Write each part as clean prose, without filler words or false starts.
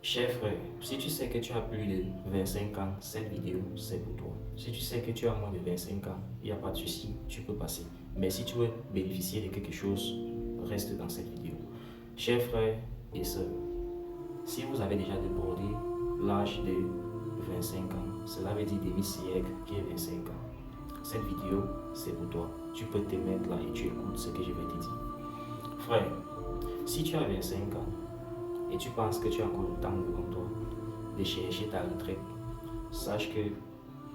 Cher frère, si tu sais que tu as plus de 25 ans, cette vidéo, c'est pour toi. Si tu sais que tu as moins de 25 ans, il n'y a pas de souci, tu peux passer. Mais si tu veux bénéficier de quelque chose, reste dans cette vidéo. Chers frères et sœurs, si vous avez déjà débordé l'âge de 25 ans, cela veut dire demi-siècle qui est 25 ans. Cette vidéo, c'est pour toi. Tu peux te mettre là et tu écoutes ce que je vais te dire. Frère, si tu as 25 ans, et tu penses que tu as encore le temps devant toi de chercher ta retraite, sache que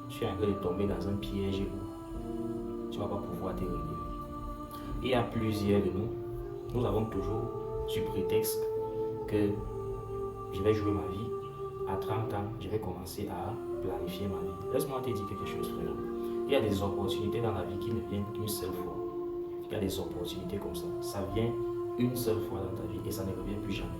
tu es en train de tomber dans un piège où tu ne vas pas pouvoir te relever. Il y a plusieurs de nous avons toujours, sous prétexte que je vais jouer ma vie, à 30 ans, je vais commencer à planifier ma vie. Laisse-moi te dire quelque chose, frère. Il y a des opportunités dans la vie qui ne viennent qu'une seule fois. Il y a des opportunités comme ça. Ça vient une seule fois dans ta vie et ça ne revient plus jamais.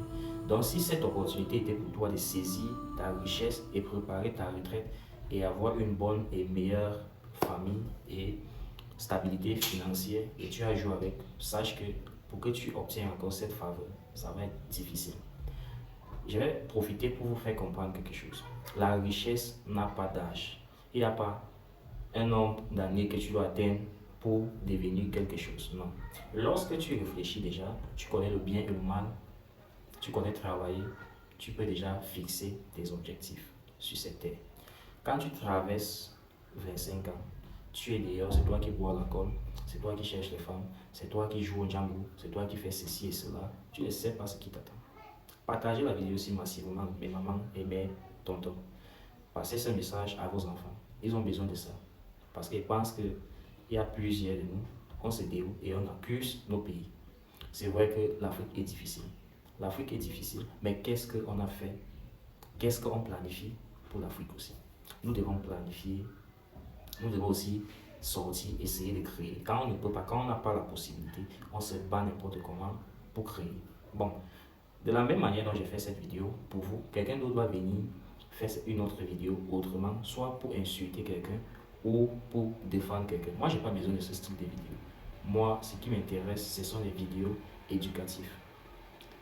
Donc si cette opportunité était pour toi de saisir ta richesse et préparer ta retraite et avoir une bonne et meilleure famille et stabilité financière et tu as joué avec, sache que pour que tu obtiennes encore cette faveur, ça va être difficile. Je vais profiter pour vous faire comprendre quelque chose. La richesse n'a pas d'âge. Il n'y a pas un nombre d'années que tu dois atteindre pour devenir quelque chose. Non. Lorsque tu réfléchis déjà, tu connais le bien et le mal, tu connais travailler, tu peux déjà fixer tes objectifs sur cette terre. Quand tu traverses 25 ans, tu es dehors, c'est toi qui bois l'alcool, c'est toi qui cherches les femmes, c'est toi qui joues au Django, c'est toi qui fais ceci et cela. Tu ne sais pas ce qui t'attend. Partagez la vidéo aussi massivement, mes mamans et mes tontons. Passez ce message à vos enfants. Ils ont besoin de ça. Parce qu'ils pensent qu'il y a plusieurs de nous, on se déroule et on accuse nos pays. C'est vrai que l'Afrique est difficile. L'Afrique est difficile, mais qu'est-ce qu'on a fait? Qu'est-ce qu'on planifie pour l'Afrique aussi? Nous devons planifier, nous devons aussi sortir, essayer de créer. Quand on ne peut pas, quand on n'a pas la possibilité, on se bat n'importe comment pour créer. Bon, de la même manière dont j'ai fait cette vidéo, pour vous, quelqu'un d'autre va venir faire une autre vidéo autrement, soit pour insulter quelqu'un ou pour défendre quelqu'un. Moi, je n'ai pas besoin de ce style de vidéo. Moi, ce qui m'intéresse, ce sont les vidéos éducatives.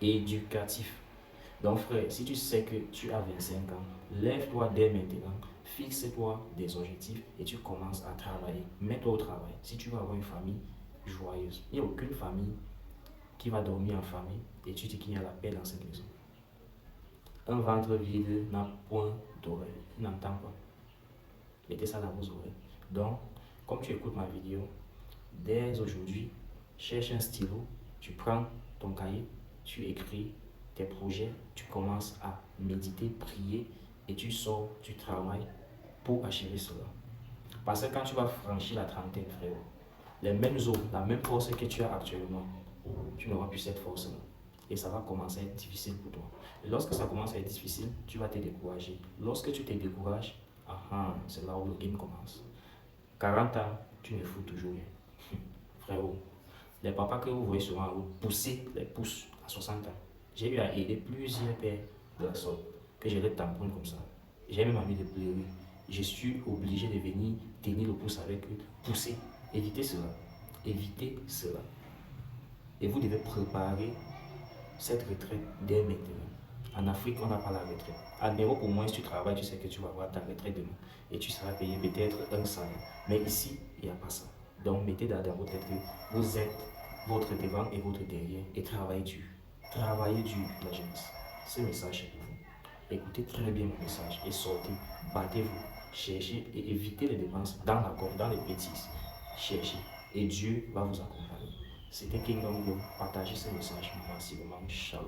Éducatif. Donc frère, si tu sais que tu as 25 ans, lève-toi dès maintenant, fixe-toi des objectifs et tu commences à travailler. Mets-toi au travail. Si tu veux avoir une famille joyeuse, il n'y a aucune famille qui va dormir en famille et tu dis qu'il y a la paix dans cette maison. Un ventre vide n'a point d'oreille, il n'entend pas. Mettez ça dans vos oreilles. Donc, comme tu écoutes ma vidéo, dès aujourd'hui, cherche un stylo, tu prends ton cahier, tu écris tes projets, tu commences à méditer, prier et tu sors, tu travailles pour achever cela. Parce que quand tu vas franchir la trentaine, frère, les mêmes eaux, la même force que tu as actuellement, tu n'auras plus cette force-là. Et ça va commencer à être difficile pour toi. Et lorsque ça commence à être difficile, tu vas te décourager. Lorsque tu te décourages, c'est là où le game commence. 40 ans, tu ne fous toujours rien. Frérot, les papas que vous voyez souvent en route pousser les pouces à 60 ans. J'ai eu à aider plusieurs pères de la sorte, que je les tamponne comme ça. J'ai même envie de pleurer. Je suis obligé de venir tenir le pouce avec eux, pousser. Évitez cela. Évitez cela. Et vous devez préparer cette retraite dès maintenant. En Afrique, on n'a pas la retraite. En Europe, au moins, si tu travailles, tu sais que tu vas avoir ta retraite demain. Et tu seras payé peut-être un salaire. Mais ici, il n'y a pas ça. Donc, mettez dans votre tête que vous êtes votre devant et votre derrière. Et travaillez dur. Travaillez dur, la jeunesse. Ce message est pour vous. Écoutez très bien mon message et sortez. Battez-vous. Cherchez et évitez les dépenses dans la com, dans les bêtises. Cherchez. Et Dieu va vous accompagner. C'était Kingdom Glow. Partagez ce message massivement. Shalom.